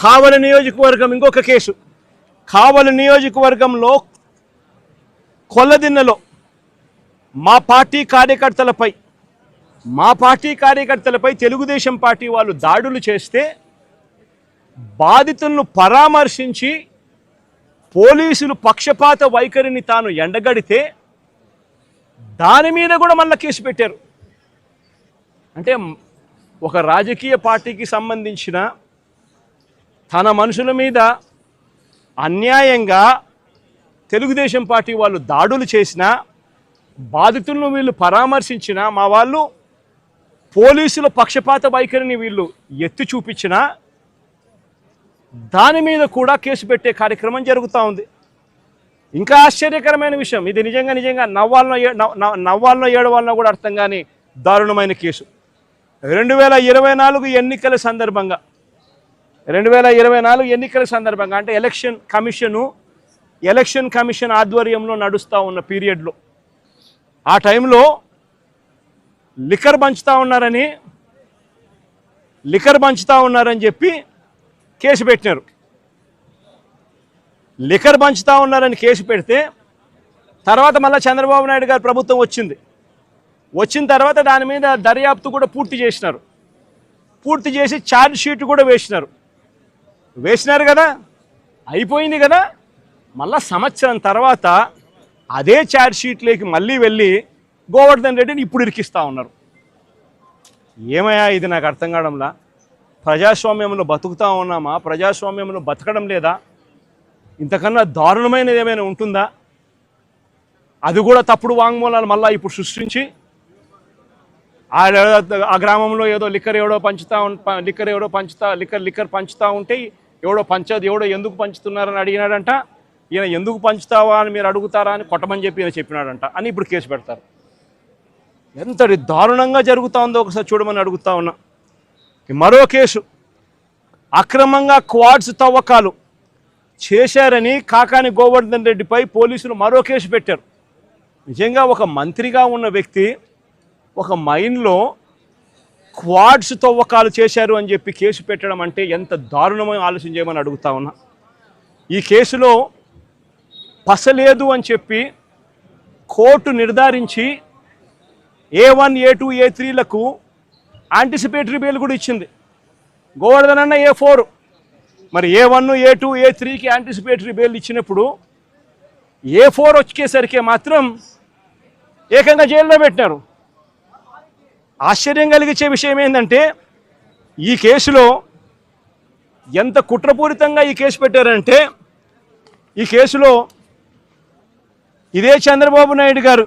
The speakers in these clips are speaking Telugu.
కావలి నియోజకవర్గం ఇంకొక కేసు. కావలి నియోజకవర్గంలో కొల్లదిన్నెలో మా పార్టీ కార్యకర్తలపై తెలుగుదేశం పార్టీ వాళ్ళు దాడులు చేస్తే బాధితులను పరామర్శించి పోలీసులు పక్షపాత వైఖరిని తాను ఎండగడితే దాని మీద కూడా మళ్ళీ కేసు పెట్టారు. అంటే ఒక రాజకీయ పార్టీకి సంబంధించిన తన మనుషుల మీద అన్యాయంగా తెలుగుదేశం పార్టీ వాళ్ళు దాడులు చేసినా, బాధితులను వీళ్ళు పరామర్శించినా, మా వాళ్ళు పోలీసుల పక్షపాత వైఖరిని వీళ్ళు ఎత్తి చూపించినా దాని మీద కూడా కేసు పెట్టే కార్యక్రమం జరుగుతూ ఉంది. ఇంకా ఆశ్చర్యకరమైన విషయం, ఇది నిజంగా నవ్వాలనో ఏడవాలనో కూడా అర్థం కాని దారుణమైన కేసు. 2024 ఎన్నికల సందర్భంగా అంటే ఎలక్షన్ కమిషన్ ఆధ్వర్యంలో నడుస్తూ ఉన్న పీరియడ్లో ఆ టైంలో లిక్కర్ పంచుతా ఉన్నారని కేసు పెట్టినారు. లిక్కర్ పంచుతా ఉన్నారని కేసు పెడితే తర్వాత మళ్ళీ చంద్రబాబు నాయుడు గారి ప్రభుత్వం వచ్చిన తర్వాత దాని మీద దర్యాప్తు కూడా పూర్తి చేసి ఛార్జ్ షీట్ కూడా వేసినారు కదా, అయిపోయింది కదా. మళ్ళా సంవత్సరం తర్వాత అదే ఛార్జ్ షీట్లోకి మళ్ళీ వెళ్ళి గోవర్ధన్ రెడ్డిని ఇప్పుడు ఇరికిస్తూ ఉన్నారు. ఏమయ్యా ఇది నాకు అర్థం కావడంలా. ప్రజాస్వామ్యంలో బతుకుతూ ఉన్నామా? ప్రజాస్వామ్యంలో బతకడం లేదా? ఇంతకన్నా దారుణమైనది ఏమైనా ఉంటుందా? అది కూడా తప్పుడు వాంగ్మూలాలు మళ్ళీ ఇప్పుడు సృష్టించి ఆ గ్రామంలో ఏదో లిక్కర్ పంచుతా ఉంటే ఎవడో ఎందుకు పంచుతున్నారని అడిగినాడంట. ఈయన ఎందుకు పంచుతావా అని మీరు అడుగుతారా అని కొట్టమని చెప్పి ఈయన చెప్పినాడంట అని ఇప్పుడు కేసు పెడతారు. ఎంతటి దారుణంగా జరుగుతూ ఉందో ఒకసారి చూడమని అడుగుతా ఉన్నా. మరో కేసు, అక్రమంగా క్వాడ్స్ తవ్వకాలు చేశారని కాకాని గోవర్ధన్ రెడ్డిపై పోలీసులు మరో కేసు పెట్టారు. నిజంగా ఒక మంత్రిగా ఉన్న వ్యక్తి ఒక మైన్లో క్వాడ్స్ తవ్వకాలు చేశారు అని చెప్పి కేసు పెట్టడం అంటే ఎంత దారుణమైన ఆలోచన చేయమని అడుగుతా ఉన్నా. ఈ కేసులో పసలేదు అని చెప్పి కోర్టు నిర్ధారించి A1, A2, A3లకు యాంటిసిపేటరీ బెయిల్ కూడా ఇచ్చింది. గోవర్ధన్ అన్న A4, మరి A1, A2, A3కి యాంటిసిపేటరీ బెయిల్ ఇచ్చినప్పుడు A4 వచ్చేసరికి మాత్రం ఏకంగా జైల్లో పెట్టినారు. ఆశ్చర్యం కలిగించే విషయం ఏంటంటే ఈ కేసులో ఎంత కుట్రపూరితంగా ఈ కేసు పెట్టారంటే, ఈ కేసులో ఇదే చంద్రబాబు నాయుడు గారు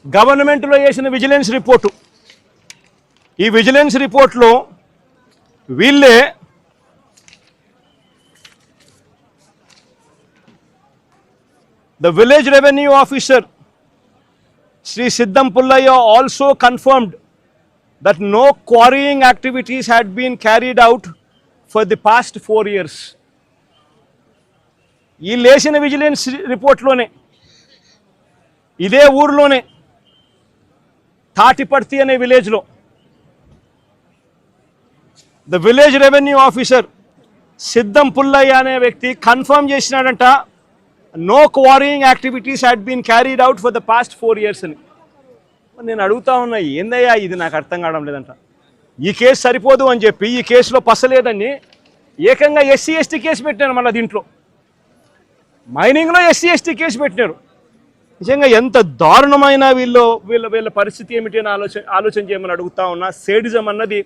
గవర్నమెంట్లో చేసిన విజిలెన్స్ రిపోర్టు, ఈ విజిలెన్స్ రిపోర్ట్లో వీళ్ళే the village revenue officer Sri Siddam Pullaya also confirmed that no quarrying activities had been carried out for the past 4 years. ఈ లేచిన విజిలెన్స్ రిపోర్ట్లోనే ఇదే ఊర్లోనే తాటిపర్తి అనే విలేజ్లో ద విలేజ్ రెవెన్యూ ఆఫీసర్ సిద్ధం పుల్లయ్య అనే వ్యక్తి కన్ఫర్మ్ చేసినాడంట, no quarrying activities had been carried out for the past 4 years అని. నేను అడుగుతా ఉన్నా, ఏందయ్యా ఇది నాకు అర్థం కావడం లేదంట. ఈ కేసు సరిపోదు అని చెప్పి ఈ కేసులో పసలేదని ఏకంగా SC ST కేసు పెట్టినారు. మళ్ళీ దీంట్లో మైనింగ్లో SC ST కేసు పెట్టినారు. నిజంగా ఎంత దారుణమైన వీళ్ళ పరిస్థితి ఏమిటి అని ఆలోచన చేయమని అడుగుతా ఉన్నా. సేడిజం అన్నది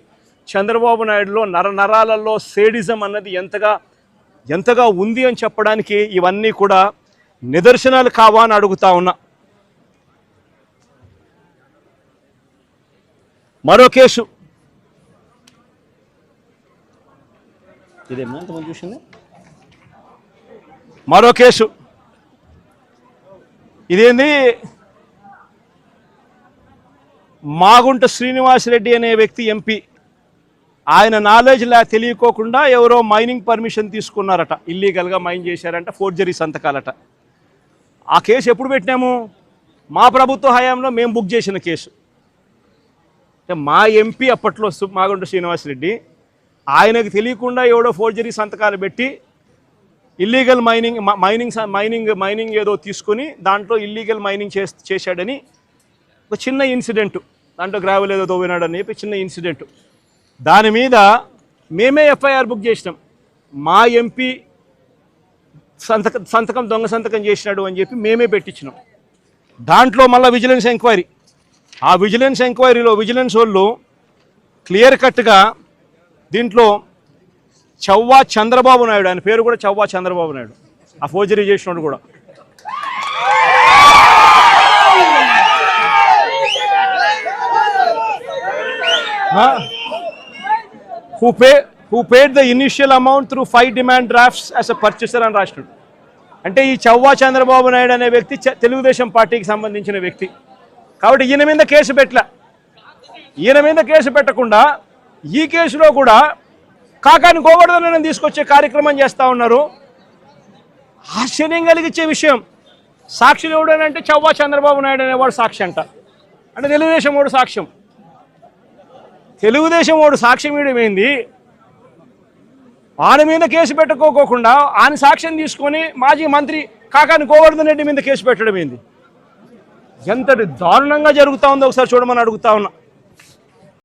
చంద్రబాబు నాయుడులో నరాలలో సేడిజం అన్నది ఎంతగా ఉంది అని చెప్పడానికి ఇవన్నీ కూడా నిదర్శనాలు కావా అని అడుగుతా ఉన్నా. మరో కేసు, ఇదేంది, మాగుంట శ్రీనివాసరెడ్డి అనే వ్యక్తి MP, ఆయన నాలెడ్జ్ తెలియకోకుండా ఎవరో మైనింగ్ పర్మిషన్ తీసుకున్నారట, ఇల్లీగల్గా మైన్ చేశారంట, ఫోర్జరీ సంతకాలట. ఆ కేసు ఎప్పుడు పెట్టినాము? మా ప్రభుత్వ హయాంలో మేము బుక్ చేసిన కేసు. మా MP అప్పట్లో మాగుంట శ్రీనివాసరెడ్డి, ఆయనకు తెలియకుండా ఎవడో ఫోర్జరీ సంతకాలు పెట్టి ఇల్లీగల్ మైనింగ్ ఏదో తీసుకొని దాంట్లో ఇల్లీగల్ మైనింగ్ చేశాడని ఒక చిన్న ఇన్సిడెంట్, దాంట్లో గ్రావెల్ ఏదో తోవినాడని చెప్పి చిన్న ఇన్సిడెంట్, దాని మీద మేమే ఎఫ్ఐఆర్ బుక్ చేసినాం. మా ఎంపీ సంతకం దొంగ సంతకం చేసినాడు అని చెప్పి మేమే పెట్టించినాం. దాంట్లో మళ్ళీ విజిలెన్స్ ఎంక్వైరీ, ఆ విజిలెన్స్ ఎంక్వైరీలో విజిలెన్స్ వాళ్ళు క్లియర్ కట్గా దీంట్లో చవ్వా చంద్రబాబు నాయుడు, ఆయన పేరు కూడా చవ్వా చంద్రబాబు నాయుడు, ఆ ఫోర్జరీ చేసినోడు కూడా who paid the initial amount through 5 demand drafts as a purchaser అని రాసినాడు. అంటే ఈ చవ్వా చంద్రబాబు నాయుడు అనే వ్యక్తి తెలుగుదేశం పార్టీకి సంబంధించిన వ్యక్తి కాబట్టి ఈయన మీద కేసు పెట్టలే. ఈయన మీద కేసు పెట్టకుండా ఈ కేసులో కూడా కాకాని గోవర్ధనని తీసుకొచ్చే కార్యక్రమం చేస్తూ ఉన్నారు. ఆశ్చర్యం కలిగించే విషయం, సాక్షులు ఎవడనంటే చవ్వా చంద్రబాబు నాయుడు అనేవాడు సాక్షి అంట. అంటే తెలుగుదేశం వాడు సాక్ష్యం, తెలుగుదేశం వాడు సాక్ష్యం ఇవ్వడమేంది? ఆయన మీద కేసు పెట్టుకోకుండా ఆయన సాక్ష్యం తీసుకొని మాజీ మంత్రి కాకాని గోవర్ధన్ రెడ్డి మీద కేసు పెట్టడం ఏంది? ఎంతటి దారుణంగా జరుగుతూ ఉందో ఒకసారి చూడమని అడుగుతా ఉన్నా.